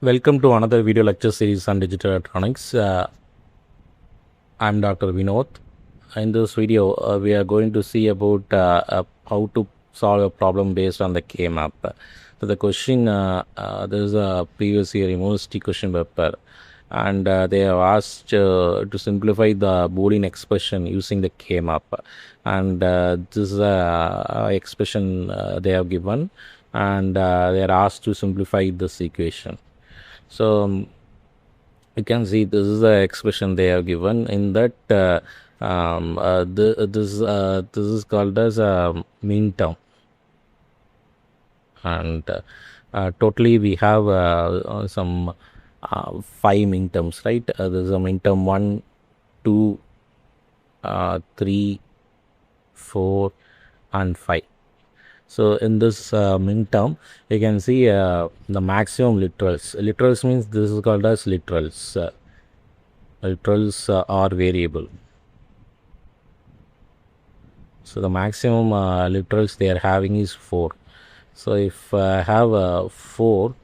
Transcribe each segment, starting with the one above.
Welcome to another video lecture series on digital electronics. I'm Dr. Vinod. In this video, we are going to see about how to solve a problem based on the K-map. So the question, there is a previous year university question paper, and they have asked to simplify the Boolean expression using the K-map. And this is a expression they have given, and they are asked to simplify this equation. So you can see this is the expression they have given. In that this is called as a mean term, and totally we have some 5 mean terms, right? There is a mean term 1, 2, 3, 4 and 5. So in this min term, you can see the maximum literals. Literals means this is called as literals. Literals are variable. So the maximum literals they are having is 4. So if I have 4,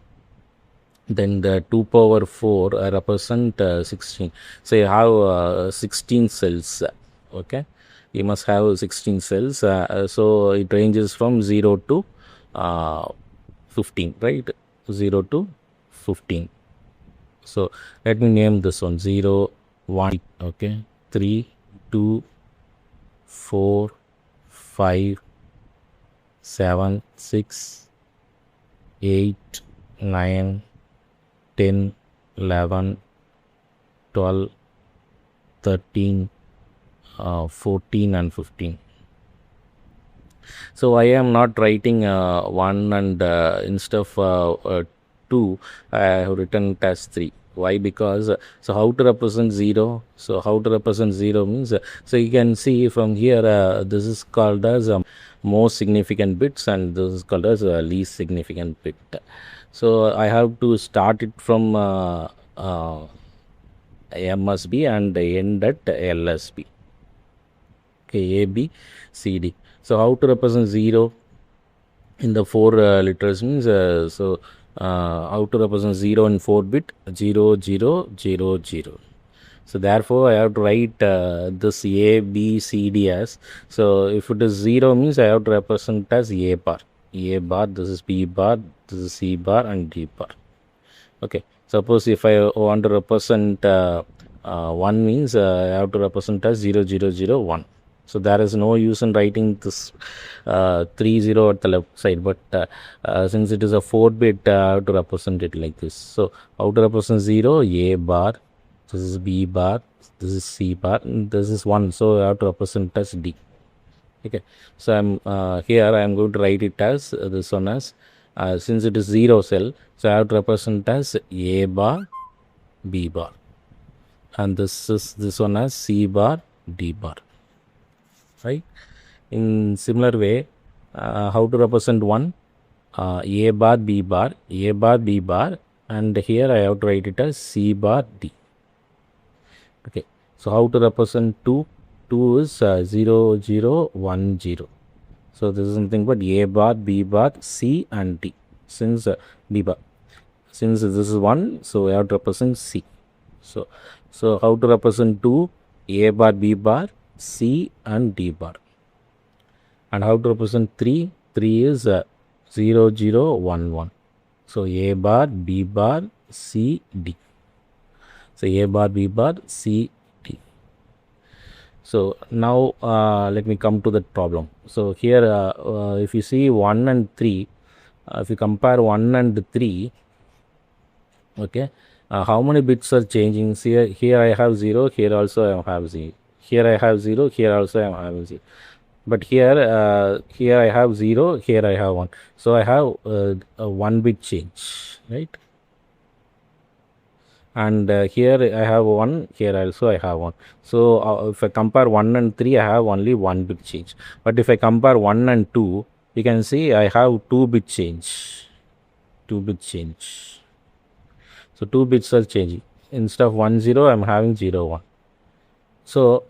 then the 2 power 4 represent 16. So you have 16 cells. Okay. You must have 16 cells. So it ranges from 0 to 15, right? 0 to 15. So let me name this one 0, 1, okay, 3, 2, 4, 5, 7, 6, 8, 9, 10, 11, 12, 13, 14 and 15. So I am not writing 1 and instead of 2 I have written it as 3. Why? Because so how to represent 0? So how to represent 0 means so you can see from here this is called as most significant bits and this is called as least significant bit. So I have to start it from MSB and end at LSB. Okay, A, B, C, D. So how to represent 0 in the 4 letters means how to represent 0 in 4 bit 0 0 0 0. So therefore I have to write this A, B, C, D as, so if it is 0 means I have to represent as A bar, this is B bar, this is C bar and D bar. Okay, suppose if I want to represent 1 means I have to represent as 0 0 0 1. So there is no use in writing this 3 0 at the left side, but since it is a 4 bit, I have to represent it like this. So how to represent 0? A bar, this is B bar, this is C bar, and this is 1. So I have to represent as D. Okay, so I'm here I am going to write it as this one as since it is 0 cell, so I have to represent as A bar, B bar, and this one as C bar, D bar. Right? In similar way, how to represent 1? A bar, B bar, A bar, B bar, and here I have to write it as C bar, D. Okay, so how to represent 2? 2 is 0 0 1 0. So this is nothing but A bar, B bar, C and D. Since B bar, since this is 1, so I have to represent C. So how to represent 2? A bar, B bar, C and D bar. And how to represent 3? 3 is 0 0 1 1. So A bar, B bar, C, D. So A bar, B bar, C, D. So now let me come to that problem. So here if you see 1 and 3, if you compare 1 and 3, okay, how many bits are changing? See, here I have 0, here also I have 0. Here I have 0, here also I am having 0. But here here I have 0, here I have 1. So I have a 1 bit change, right? And here I have 1, here also I have 1. So if I compare 1 and 3, I have only 1 bit change. But if I compare 1 and 2, you can see I have 2 bit change. 2 bit change. So 2 bits are changing. Instead of 1 0, I am having 0 1. So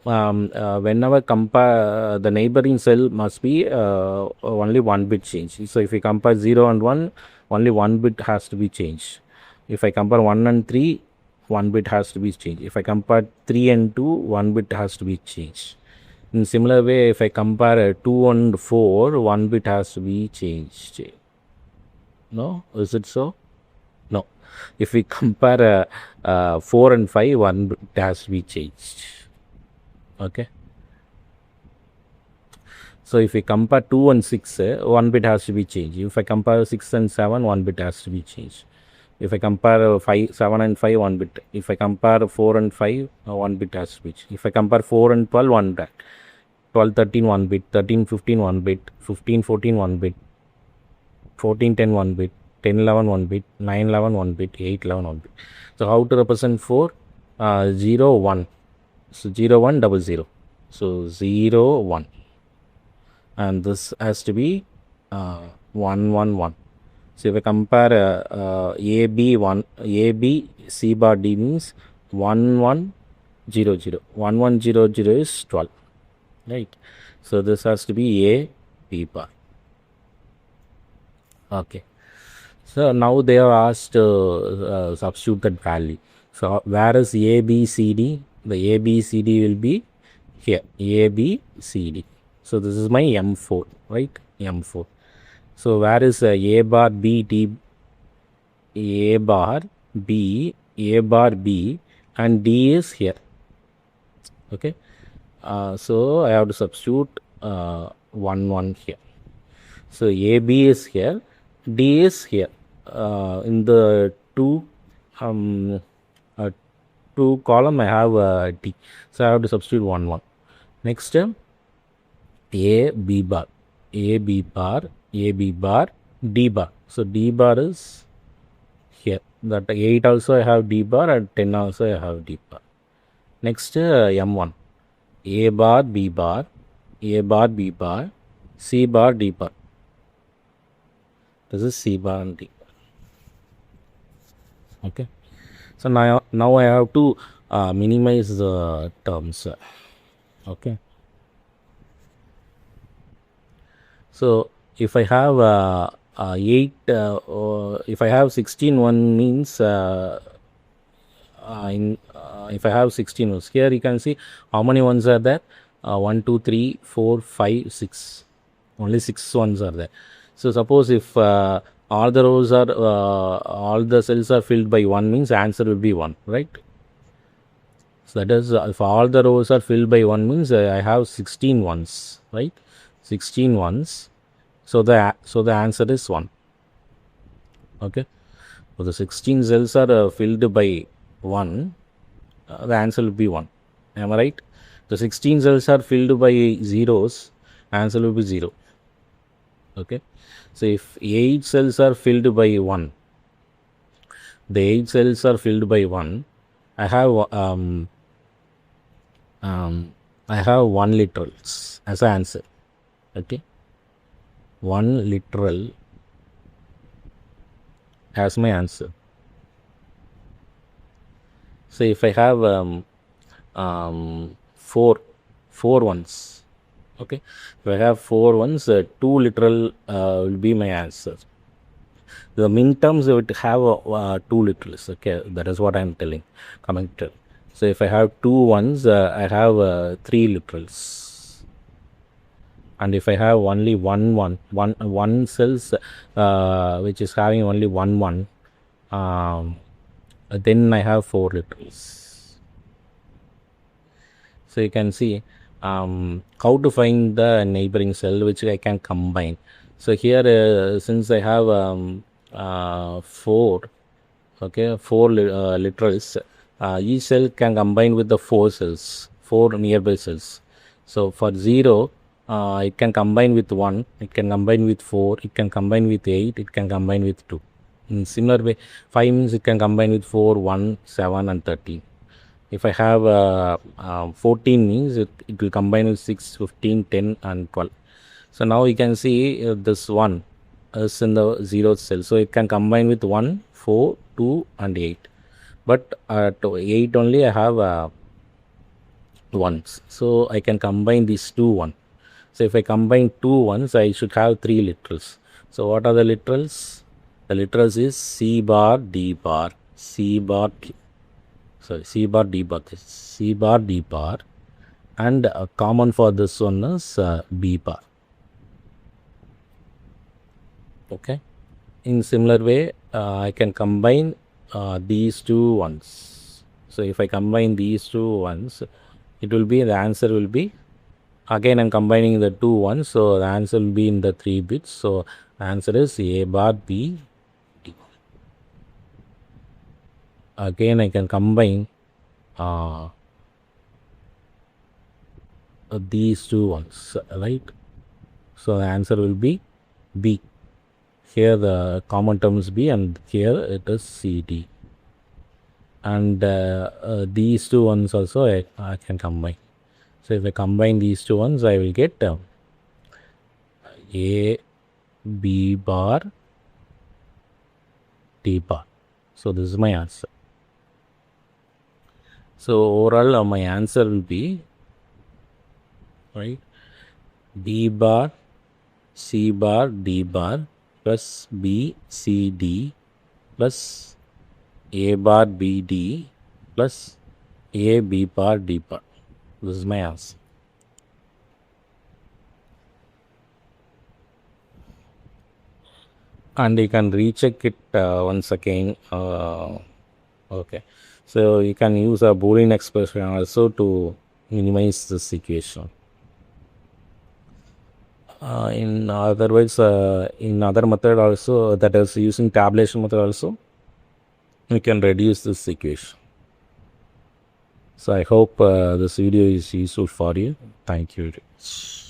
whenever compare the neighboring cell must be only 1 bit change. So if we compare 0 and 1, only 1 bit has to be changed. If I compare 1 and 3, 1 bit has to be changed. If I compare 3 and 2, 1 bit has to be changed. In similar way, if I compare 2 and 4, 1 bit has to be changed. No? Is it so? No. If we compare 4 and 5, 1 bit has to be changed. Okay. So if we compare 2 and 6, 1 bit has to be changed. If I compare 6 and 7, 1 bit has to be changed. If I compare 7 and 5, 1 bit. If I compare 4 and 5, 1 bit has to be changed. If I compare 4 and 12, 1 bit. 12, 13, 1 bit. 13, 15, 1 bit. 15, 14, 1 bit. 14, 10, 1 bit. 10, 11, 1 bit. 9, 11, 1 bit. 8, 11, 1 bit. So how to represent 4? 0, 1. So 0, 1, 0, 0. So 0, 1. And this has to be 1, 1, 1. So if I compare A, B, 1, A, B, C bar D means 1, 1, 0, 0. 1, 1, 0, 0 is 12. Right. So this has to be A, B bar. Okay. So now they are asked to substitute that value. So whereas A, B, C, D, the A, B, C, D will be here. A, B, C, D. So this is my M4, right? M4. So where is A bar B, D, A bar B, A bar B, and D is here. Okay. So I have to substitute 1, 1 here. So AB is here, D is here. In the two column I have D. So I have to substitute 1, 1. Next term A, B bar, A, B bar, A, B bar, D bar. So D bar is here. That 8 also I have D bar and 10 also I have D bar. Next M1. A bar, B bar, A bar, B bar, C bar, D bar. This is C bar and D bar. Okay. So now I have to minimize the terms. Okay. So if I have 8, if I have 16, 1 means if I have 16 ones, here you can see how many ones are there. 1, 2, 3, 4, 5, 6. Only 6 ones are there. So suppose if all the rows are all the cells are filled by 1 means answer will be 1, right? So that is if all the rows are filled by 1 means I have 16 ones, right? 16 ones. So the answer is 1. Okay. So the 16 cells are filled by 1. The answer will be 1. Am I right? The 16 cells are filled by zeros. Answer will be 0. Okay. So if 8 cells are filled by 1, the 8 cells are filled by 1. I have 1 literals as an answer. Okay. 1 literal as my answer. So if I have 4 ones, okay. If I have 4 ones, 2 literal will be my answer. The min terms would have 2 literals. Okay, that is what I am telling. Coming to. So if I have 2 ones, I have 3 literals. And if I have only one cells which is having only 1, then I have 4 literals. So you can see how to find the neighboring cell which I can combine. So here since I have 4 literals, each cell can combine with the 4 cells, 4 nearby cells. So for 0, it can combine with 1, it can combine with 4, it can combine with 8, it can combine with 2. In similar way, 5 means it can combine with 4, 1, 7 and 13. If I have 14 means it will combine with 6, 15, 10 and 12. So now you can see this 1 is in the 0th cell. So it can combine with 1, 4, 2 and 8. But at 8 only I have 1s. So I can combine these 2 1. So if I combine 2 1s, I should have 3 literals. So what are the literals? The literals is C bar, D bar. C bar, sorry, C bar D bar, C bar D bar, and common for this one is B bar. Okay. In similar way, I can combine these two ones. So if I combine these two ones, it will be, the answer will be, again I'm combining the two ones, so the answer will be in the 3 bits. So the answer is A bar B D. Again I can combine these two ones, right? So the answer will be B. Here the common term is B, and here it is CD. And these two ones also I can combine. So if I combine these two ones, I will get A B bar D bar. So this is my answer. So overall my answer will be, right, B bar C bar D bar plus B C D plus A bar B D plus A B bar D bar. This is my answer. And you can recheck it once again. Okay, so you can use a Boolean expression also to minimize this equation. In otherwise, in other method also, that is using tabulation method also, we can reduce this equation. So I hope this video is useful for you. Thank you very much.